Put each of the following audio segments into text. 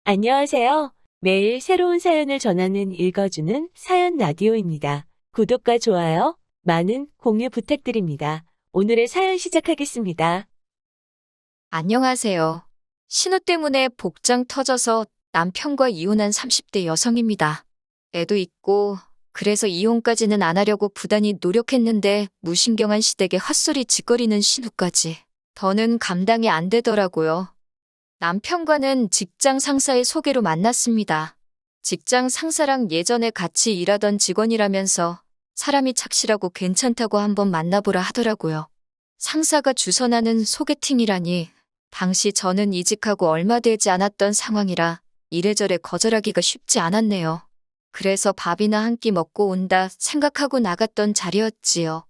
안녕하세요. 매일 새로운 사연을 전하는 읽어주는 사연 라디오입니다. 구독과 좋아요, 많은 공유 부탁드립니다. 오늘의 사연 시작하겠습니다. 안녕하세요. 신우 때문에 복장 터져서 남편과 이혼한 30대 여성입니다. 애도 있고, 그래서 이혼까지는 안 하려고 부단히 노력했는데 무신경한 시댁에 헛소리 짓거리는 신우까지. 더는 감당이 안 되더라고요. 남편과는 직장 상사의 소개로 만났습니다. 직장 상사랑 예전에 같이 일하던 직원이라면서 사람이 착실하고 괜찮다고 한번 만나보라 하더라고요. 상사가 주선하는 소개팅이라니, 당시 저는 이직하고 얼마 되지 않았던 상황이라 이래저래 거절하기가 쉽지 않았네요. 그래서 밥이나 한 끼 먹고 온다 생각하고 나갔던 자리였지요.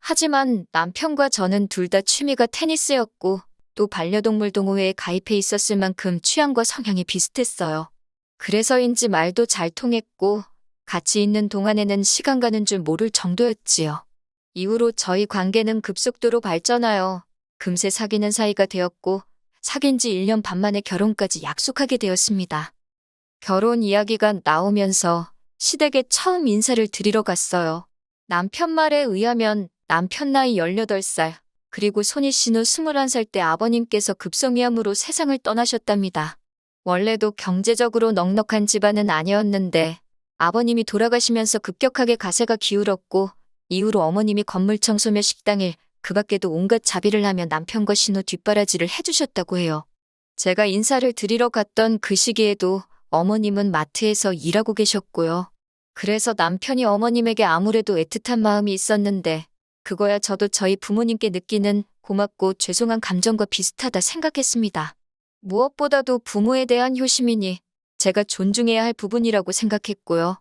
하지만 남편과 저는 둘 다 취미가 테니스였고 또 반려동물 동호회에 가입해 있었을 만큼 취향과 성향이 비슷했어요. 그래서인지 말도 잘 통했고 같이 있는 동안에는 시간 가는 줄 모를 정도였지요. 이후로 저희 관계는 급속도로 발전하여 금세 사귀는 사이가 되었고 사귄 지 1년 반 만에 결혼까지 약속하게 되었습니다. 결혼 이야기가 나오면서 시댁에 처음 인사를 드리러 갔어요. 남편 말에 의하면 남편 나이 18살, 그리고 손이 신우 21살 때 아버님께서 급성위암으로 세상을 떠나셨답니다. 원래도 경제적으로 넉넉한 집안은 아니었는데 아버님이 돌아가시면서 급격하게 가세가 기울었고 이후로 어머님이 건물 청소며 식당일, 그 밖에도 온갖 자비를 하며 남편과 신우 뒷바라지를 해주셨다고 해요. 제가 인사를 드리러 갔던 그 시기에도 어머님은 마트에서 일하고 계셨고요. 그래서 남편이 어머님에게 아무래도 애틋한 마음이 있었는데 그거야 저도 저희 부모님께 느끼는 고맙고 죄송한 감정과 비슷하다 생각했습니다. 무엇보다도 부모에 대한 효심이니 제가 존중해야 할 부분이라고 생각했고요.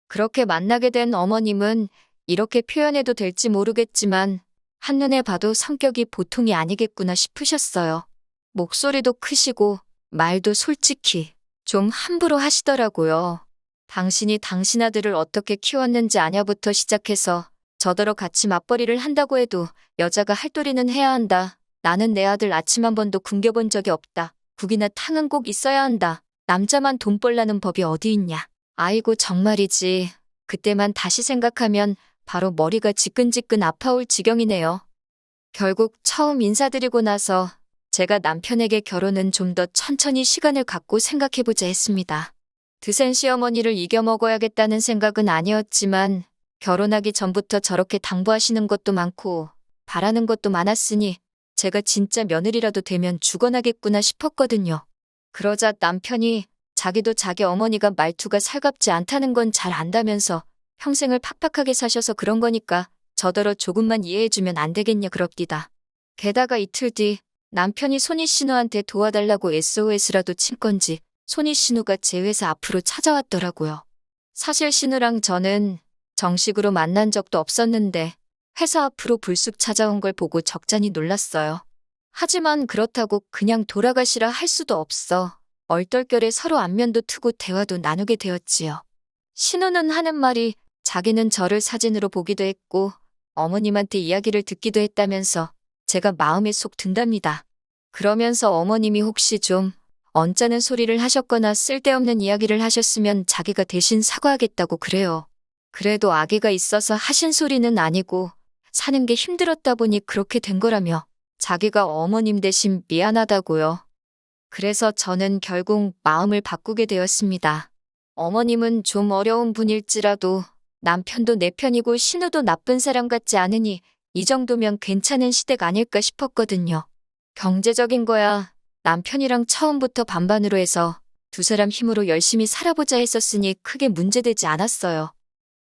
그렇게 만나게 된 어머님은 이렇게 표현해도 될지 모르겠지만 한눈에 봐도 성격이 보통이 아니겠구나 싶으셨어요. 목소리도 크시고 말도 솔직히 좀 함부로 하시더라고요. 당신이 당신 아들을 어떻게 키웠는지 아냐부터 시작해서 저더러 같이 맞벌이를 한다고 해도 여자가 할도리는 해야 한다. 나는 내 아들 아침 한 번도 굶겨본 적이 없다. 국이나 탕은 꼭 있어야 한다. 남자만 돈 벌라는 법이 어디 있냐. 아이고 정말이지. 그때만 다시 생각하면 바로 머리가 지끈지끈 아파올 지경이네요. 결국 처음 인사드리고 나서 제가 남편에게 결혼은 좀 더 천천히 시간을 갖고 생각해보자 했습니다. 드센 시어머니를 이겨먹어야겠다는 생각은 아니었지만 결혼하기 전부터 저렇게 당부하시는 것도 많고 바라는 것도 많았으니 제가 진짜 며느리라도 되면 죽어나겠구나 싶었거든요. 그러자 남편이 자기도 자기 어머니가 말투가 살갑지 않다는 건 잘 안다면서 평생을 팍팍하게 사셔서 그런 거니까 저더러 조금만 이해해주면 안 되겠냐 그럽디다. 게다가 이틀 뒤 남편이 손희 신우한테 도와달라고 SOS라도 친 건지 손희 신우가 제 회사 앞으로 찾아왔더라고요. 사실 신우랑 저는 정식으로 만난 적도 없었는데 회사 앞으로 불쑥 찾아온 걸 보고 적잖이 놀랐어요. 하지만 그렇다고 그냥 돌아가시라 할 수도 없어. 얼떨결에 서로 안면도 트고 대화도 나누게 되었지요. 신우는 하는 말이 자기는 저를 사진으로 보기도 했고 어머님한테 이야기를 듣기도 했다면서 제가 마음에 쏙 든답니다. 그러면서 어머님이 혹시 좀 언짢은 소리를 하셨거나 쓸데없는 이야기를 하셨으면 자기가 대신 사과하겠다고 그래요. 그래도 아기가 있어서 하신 소리는 아니고 사는 게 힘들었다 보니 그렇게 된 거라며 자기가 어머님 대신 미안하다고요. 그래서 저는 결국 마음을 바꾸게 되었습니다. 어머님은 좀 어려운 분일지라도 남편도 내 편이고 신우도 나쁜 사람 같지 않으니 이 정도면 괜찮은 시댁 아닐까 싶었거든요. 경제적인 거야 남편이랑 처음부터 반반으로 해서 두 사람 힘으로 열심히 살아보자 했었으니 크게 문제되지 않았어요.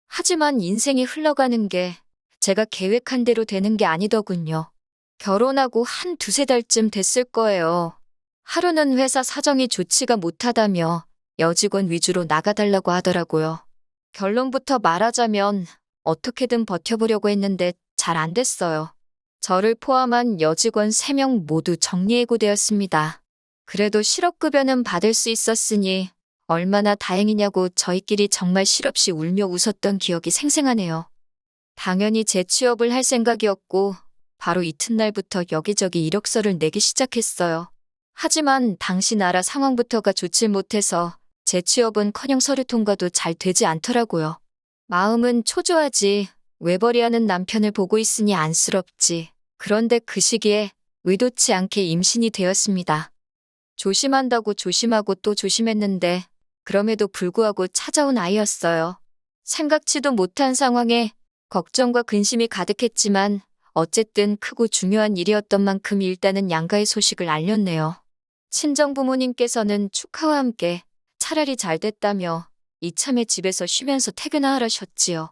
하지만 인생이 흘러가는 게 제가 계획한 대로 되는 게 아니더군요. 결혼하고 한 두세 달쯤 됐을 거예요. 하루는 회사 사정이 좋지가 못하다며 여직원 위주로 나가달라고 하더라고요. 결론부터 말하자면 어떻게든 버텨보려고 했는데 잘 안 됐어요. 저를 포함한 여직원 3명 모두 정리해고되었습니다. 그래도 실업급여는 받을 수 있었으니 얼마나 다행이냐고 저희끼리 정말 실없이 울며 웃었던 기억이 생생하네요. 당연히 재취업을 할 생각이었고 바로 이튿날부터 여기저기 이력서를 내기 시작했어요. 하지만 당시 나라 상황부터가 좋지 못해서 제 취업은커녕 서류 통과도 잘 되지 않더라고요. 마음은 초조하지. 외벌이하는 남편을 보고 있으니 안쓰럽지. 그런데 그 시기에 의도치 않게 임신이 되었습니다. 조심한다고 조심하고 또 조심했는데 그럼에도 불구하고 찾아온 아이였어요. 생각지도 못한 상황에 걱정과 근심이 가득했지만 어쨌든 크고 중요한 일이었던 만큼 일단은 양가의 소식을 알렸네요. 친정 부모님께서는 축하와 함께 차라리 잘 됐다며 이참에 집에서 쉬면서 퇴근하라셨지요.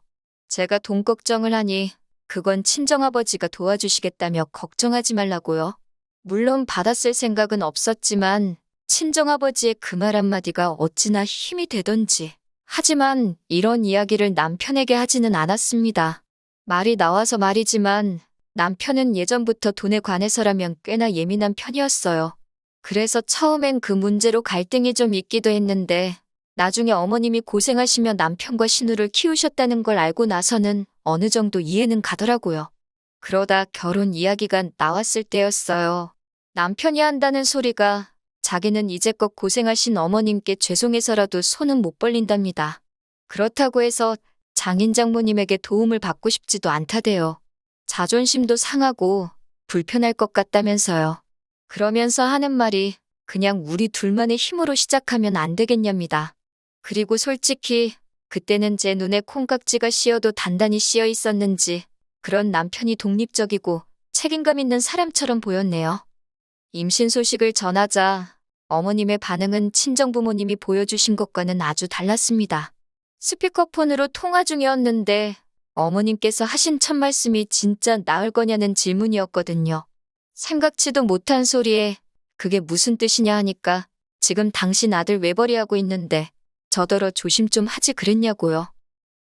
제가 돈 걱정을 하니 그건 친정아버지가 도와주시겠다며 걱정하지 말라고요. 물론 받았을 생각은 없었지만 친정아버지의 그 말 한마디가 어찌나 힘이 되던지. 하지만 이런 이야기를 남편에게 하지는 않았습니다. 말이 나와서 말이지만 남편은 예전부터 돈에 관해서라면 꽤나 예민한 편이었어요. 그래서 처음엔 그 문제로 갈등이 좀 있기도 했는데 나중에 어머님이 고생하시며 남편과 신우를 키우셨다는 걸 알고 나서는 어느 정도 이해는 가더라고요. 그러다 결혼 이야기가 나왔을 때였어요. 남편이 한다는 소리가 자기는 이제껏 고생하신 어머님께 죄송해서라도 손은 못 벌린답니다. 그렇다고 해서 장인 장모님에게 도움을 받고 싶지도 않다대요. 자존심도 상하고 불편할 것 같다면서요. 그러면서 하는 말이 그냥 우리 둘만의 힘으로 시작하면 안 되겠냐입니다. 그리고 솔직히 그때는 제 눈에 콩깍지가 씌어도 단단히 씌어 있었는지 그런 남편이 독립적이고 책임감 있는 사람처럼 보였네요. 임신 소식을 전하자 어머님의 반응은 친정부모님이 보여주신 것과는 아주 달랐습니다. 스피커폰으로 통화 중이었는데 어머님께서 하신 첫 말씀이 진짜 나을 거냐는 질문이었거든요. 생각지도 못한 소리에 그게 무슨 뜻이냐 하니까 지금 당신 아들 외벌이하고 있는데 저더러 조심 좀 하지 그랬냐고요.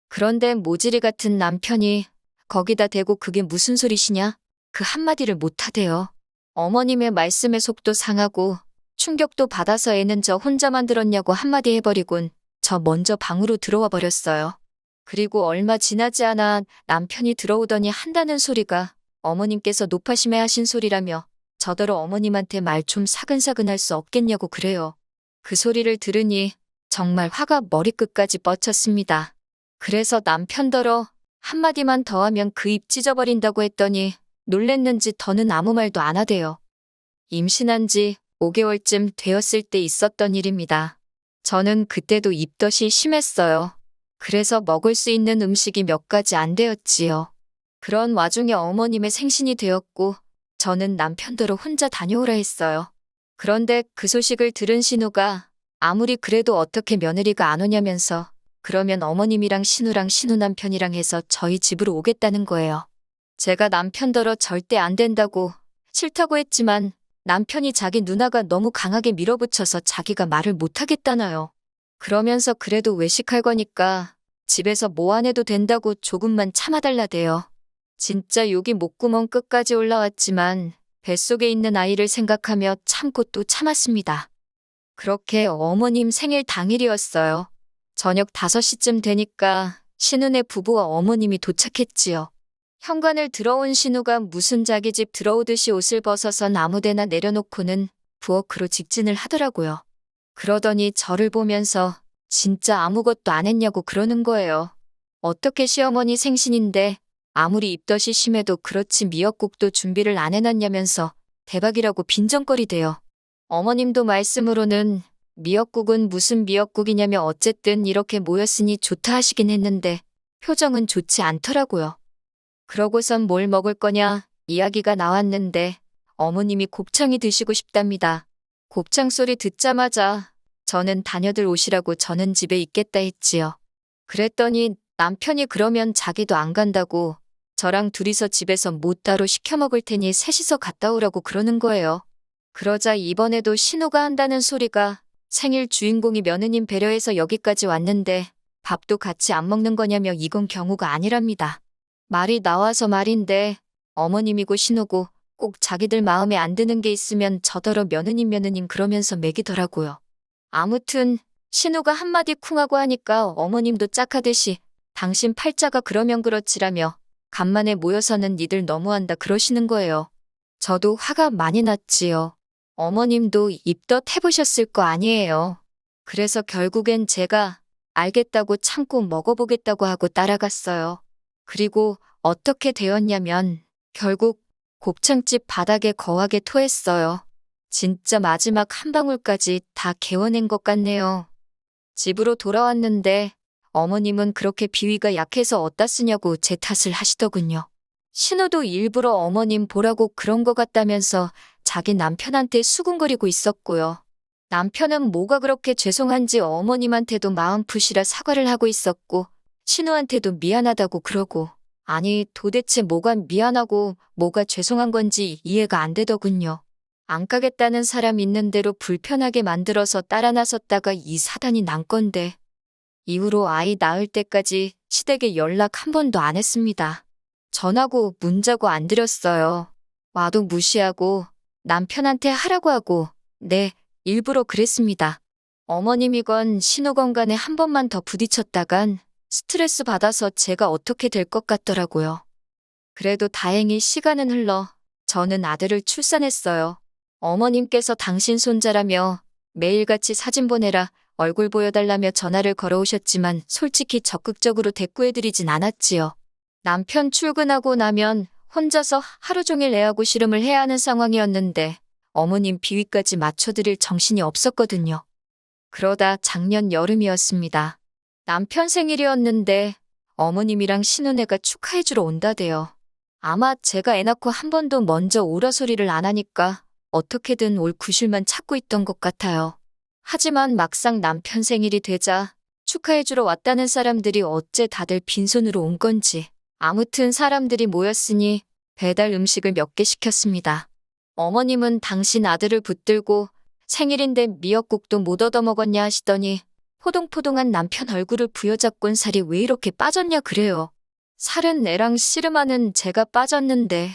그런데 모지리 같은 남편이 거기다 대고 그게 무슨 소리시냐? 그 한마디를 못하대요. 어머님의 말씀에 속도 상하고 충격도 받아서 애는 저 혼자만 들었냐고 한마디 해버리곤 저 먼저 방으로 들어와 버렸어요. 그리고 얼마 지나지 않아 남편이 들어오더니 한다는 소리가 어머님께서 노파심에 하신 소리라며 저더러 어머님한테 말 좀 사근사근 할 수 없겠냐고 그래요. 그 소리를 들으니 정말 화가 머리끝까지 뻗쳤습니다. 그래서 남편더러 한마디만 더 하면 그 입 찢어버린다고 했더니 놀랬는지 더는 아무 말도 안 하대요. 임신한 지 5개월쯤 되었을 때 있었던 일입니다. 저는 그때도 입덧이 심했어요. 그래서 먹을 수 있는 음식이 몇 가지 안 되었지요. 그런 와중에 어머님의 생신이 되었고 저는 남편더러 혼자 다녀오라 했어요. 그런데 그 소식을 들은 신우가 아무리 그래도 어떻게 며느리가 안 오냐면서 그러면 어머님이랑 신우랑 신우 남편이랑 해서 저희 집으로 오겠다는 거예요. 제가 남편더러 절대 안 된다고 싫다고 했지만 남편이 자기 누나가 너무 강하게 밀어붙여서 자기가 말을 못하겠다나요. 그러면서 그래도 외식할 거니까 집에서 뭐 안 해도 된다고 조금만 참아달라대요. 진짜 욕이 목구멍 끝까지 올라왔지만 뱃속에 있는 아이를 생각하며 참고 또 참았습니다. 그렇게 어머님 생일 당일이었어요. 저녁 5시쯤 되니까 신우네 부부와 어머님이 도착했지요. 현관을 들어온 신우가 무슨 자기 집 들어오듯이 옷을 벗어서 아무데나 내려놓고는 부엌으로 직진을 하더라고요. 그러더니 저를 보면서 진짜 아무것도 안 했냐고 그러는 거예요. 어떻게 시어머니 생신인데 아무리 입덧이 심해도 그렇지 미역국도 준비를 안 해놨냐면서 대박이라고 빈정거리대요. 어머님도 말씀으로는 미역국은 무슨 미역국이냐며 어쨌든 이렇게 모였으니 좋다 하시긴 했는데 표정은 좋지 않더라고요. 그러고선 뭘 먹을 거냐 이야기가 나왔는데 어머님이 곱창이 드시고 싶답니다. 곱창 소리 듣자마자 저는 다녀들 오시라고 저는 집에 있겠다 했지요. 그랬더니 남편이 그러면 자기도 안 간다고 저랑 둘이서 집에서 뭐 따로 시켜 먹을 테니 셋이서 갔다 오라고 그러는 거예요. 그러자 이번에도 신우가 한다는 소리가 생일 주인공이 며느님 배려해서 여기까지 왔는데 밥도 같이 안 먹는 거냐며 이건 경우가 아니랍니다. 말이 나와서 말인데 어머님이고 신우고 꼭 자기들 마음에 안 드는 게 있으면 저더러 며느님 그러면서 매기더라고요. 아무튼 신우가 한마디 쿵하고 하니까 어머님도 짝하듯이 당신 팔자가 그러면 그렇지라며 간만에 모여서는 니들 너무한다 그러시는 거예요. 저도 화가 많이 났지요. 어머님도 입덧 해보셨을 거 아니에요. 그래서 결국엔 제가 알겠다고 참고 먹어보겠다고 하고 따라갔어요. 그리고 어떻게 되었냐면 결국 곱창집 바닥에 거하게 토했어요. 진짜 마지막 한 방울까지 다 개워낸 것 같네요. 집으로 돌아왔는데 어머님은 그렇게 비위가 약해서 어디다 쓰냐고 제 탓을 하시더군요. 신우도 일부러 어머님 보라고 그런 것 같다면서 자기 남편한테 수군거리고 있었고요. 남편은 뭐가 그렇게 죄송한지 어머님한테도 마음 푸시라 사과를 하고 있었고 신우한테도 미안하다고 그러고 아니 도대체 뭐가 미안하고 뭐가 죄송한 건지 이해가 안 되더군요. 안 가겠다는 사람 있는 대로 불편하게 만들어서 따라 나섰다가 이 사단이 난 건데 이후로 아이 낳을 때까지 시댁에 연락 한 번도 안 했습니다. 전화고 문자고 안 드렸어요. 와도 무시하고 남편한테 하라고 하고 네, 일부러 그랬습니다. 어머님이건 신우건 간에 한 번만 더 부딪혔다간 스트레스 받아서 제가 어떻게 될 것 같더라고요. 그래도 다행히 시간은 흘러 저는 아들을 출산했어요. 어머님께서 당신 손자라며 매일같이 사진 보내라 얼굴 보여달라며 전화를 걸어오셨지만 솔직히 적극적으로 대꾸해드리진 않았지요. 남편 출근하고 나면 혼자서 하루 종일 애하고 씨름을 해야 하는 상황이었는데 어머님 비위까지 맞춰드릴 정신이 없었거든요. 그러다 작년 여름이었습니다. 남편 생일이었는데 어머님이랑 신혼애가 축하해주러 온다대요. 아마 제가 애 낳고 한 번도 먼저 오라 소리를 안 하니까 어떻게든 올 구실만 찾고 있던 것 같아요. 하지만 막상 남편 생일이 되자 축하해주러 왔다는 사람들이 어째 다들 빈손으로 온 건지 아무튼 사람들이 모였으니 배달 음식을 몇 개 시켰습니다. 어머님은 당신 아들을 붙들고 생일인데 미역국도 못 얻어먹었냐 하시더니 포동포동한 남편 얼굴을 부여잡곤 살이 왜 이렇게 빠졌냐 그래요. 살은 애랑 씨름하는 제가 빠졌는데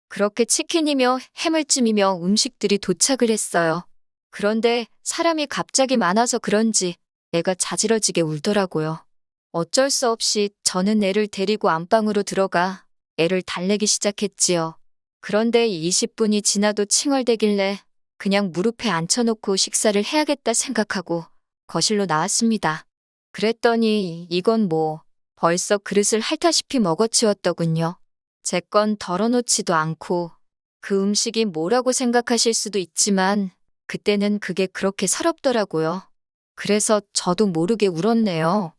그렇게 치킨이며 해물찜이며 음식들이 도착을 했어요. 그런데 사람이 갑자기 많아서 그런지 애가 자지러지게 울더라고요. 어쩔 수 없이 저는 애를 데리고 안방으로 들어가 애를 달래기 시작했지요. 그런데 20분이 지나도 칭얼대길래 그냥 무릎에 앉혀놓고 식사를 해야겠다 생각하고 거실로 나왔습니다. 그랬더니 이건 뭐 벌써 그릇을 핥다시피 먹어치웠더군요. 제 건 덜어놓지도 않고 그 음식이 뭐라고 생각하실 수도 있지만 그때는 그게 그렇게 서럽더라고요. 그래서 저도 모르게 울었네요.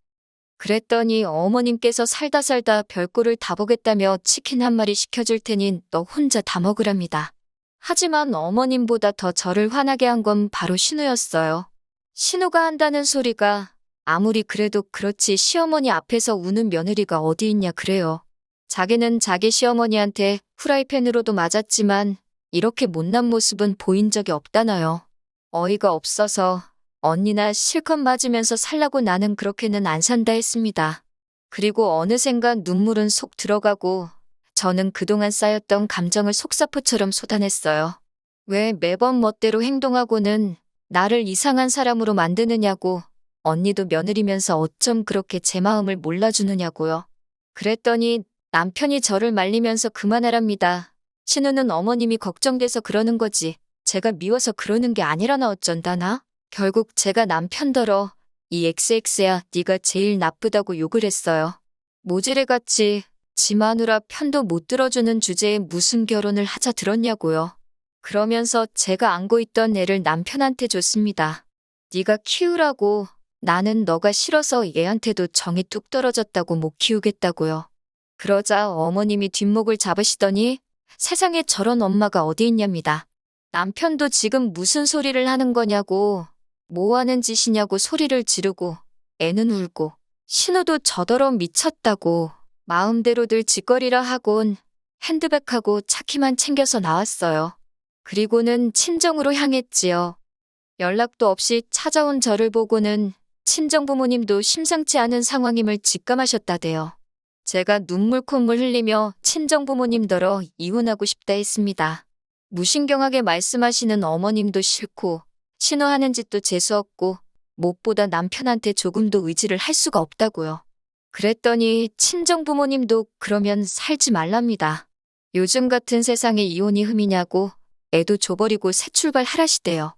그랬더니 어머님께서 살다 별꼴을 다 보겠다며 치킨 한 마리 시켜줄 테니 너 혼자 다 먹으랍니다. 하지만 어머님보다 더 저를 화나게 한 건 바로 신우였어요. 신우가 한다는 소리가 아무리 그래도 그렇지 시어머니 앞에서 우는 며느리가 어디 있냐 그래요. 자기는 자기 시어머니한테 후라이팬으로도 맞았지만 이렇게 못난 모습은 보인 적이 없다나요. 어이가 없어서 언니나 실컷 맞으면서 살라고 나는 그렇게는 안 산다 했습니다. 그리고 어느샌가 눈물은 속 들어가고 저는 그동안 쌓였던 감정을 속사포처럼 쏟아냈어요. 왜 매번 멋대로 행동하고는 나를 이상한 사람으로 만드느냐고 언니도 며느리면서 어쩜 그렇게 제 마음을 몰라주느냐고요. 그랬더니 남편이 저를 말리면서 그만하랍니다. 신우는 어머님이 걱정돼서 그러는 거지 제가 미워서 그러는 게 아니라나 어쩐다나? 결국 제가 남편더러 이 XX야 네가 제일 나쁘다고 욕을 했어요. 모지레같이 지 마누라 편도 못 들어주는 주제에 무슨 결혼을 하자 들었냐고요. 그러면서 제가 안고 있던 애를 남편한테 줬습니다. 네가 키우라고 나는 너가 싫어서 얘한테도 정이 뚝 떨어졌다고 못 키우겠다고요. 그러자 어머님이 뒷목을 잡으시더니 세상에 저런 엄마가 어디 있냐입니다. 남편도 지금 무슨 소리를 하는 거냐고 뭐 하는 짓이냐고 소리를 지르고 애는 울고 신우도 저더러 미쳤다고 마음대로들 짓거리라 하곤 핸드백하고 차키만 챙겨서 나왔어요. 그리고는 친정으로 향했지요. 연락도 없이 찾아온 저를 보고는 친정 부모님도 심상치 않은 상황임을 직감하셨다대요. 제가 눈물 콧물 흘리며 친정 부모님더러 이혼하고 싶다 했습니다. 무신경하게 말씀하시는 어머님도 싫고 신우하는 짓도 재수없고 무엇보다 남편한테 조금도 의지를 할 수가 없다고요. 그랬더니 친정 부모님도 그러면 살지 말랍니다. 요즘 같은 세상에 이혼이 흠이냐고 애도 줘버리고 새 출발하라시대요.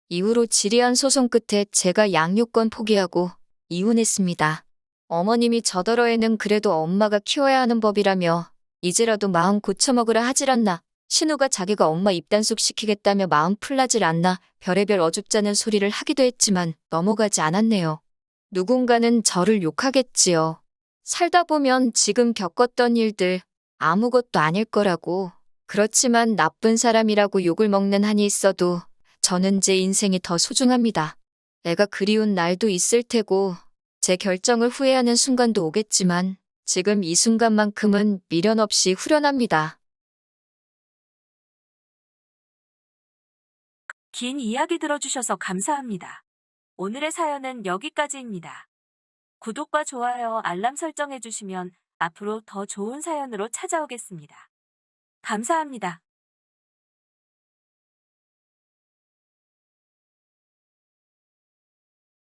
이후로 지리한 소송 끝에 제가 양육권 포기하고 이혼했습니다. 어머님이 저더러 애는 그래도 엄마가 키워야 하는 법이라며 이제라도 마음 고쳐먹으라 하질 않나. 신우가 자기가 엄마 입단속 시키겠다며 마음 풀나질 않나 별의별 어줍잖은 소리를 하기도 했지만 넘어가지 않았네요. 누군가는 저를 욕하겠지요. 살다 보면 지금 겪었던 일들 아무것도 아닐 거라고. 그렇지만 나쁜 사람이라고 욕을 먹는 한이 있어도 저는 제 인생이 더 소중합니다. 애가 그리운 날도 있을 테고 제 결정을 후회하는 순간도 오겠지만 지금 이 순간만큼은 미련 없이 후련합니다. 긴 이야기 들어주셔서 감사합니다. 오늘의 사연은 여기까지입니다. 구독과 좋아요, 알람 설정해주시면 앞으로 더 좋은 사연으로 찾아오겠습니다. 감사합니다.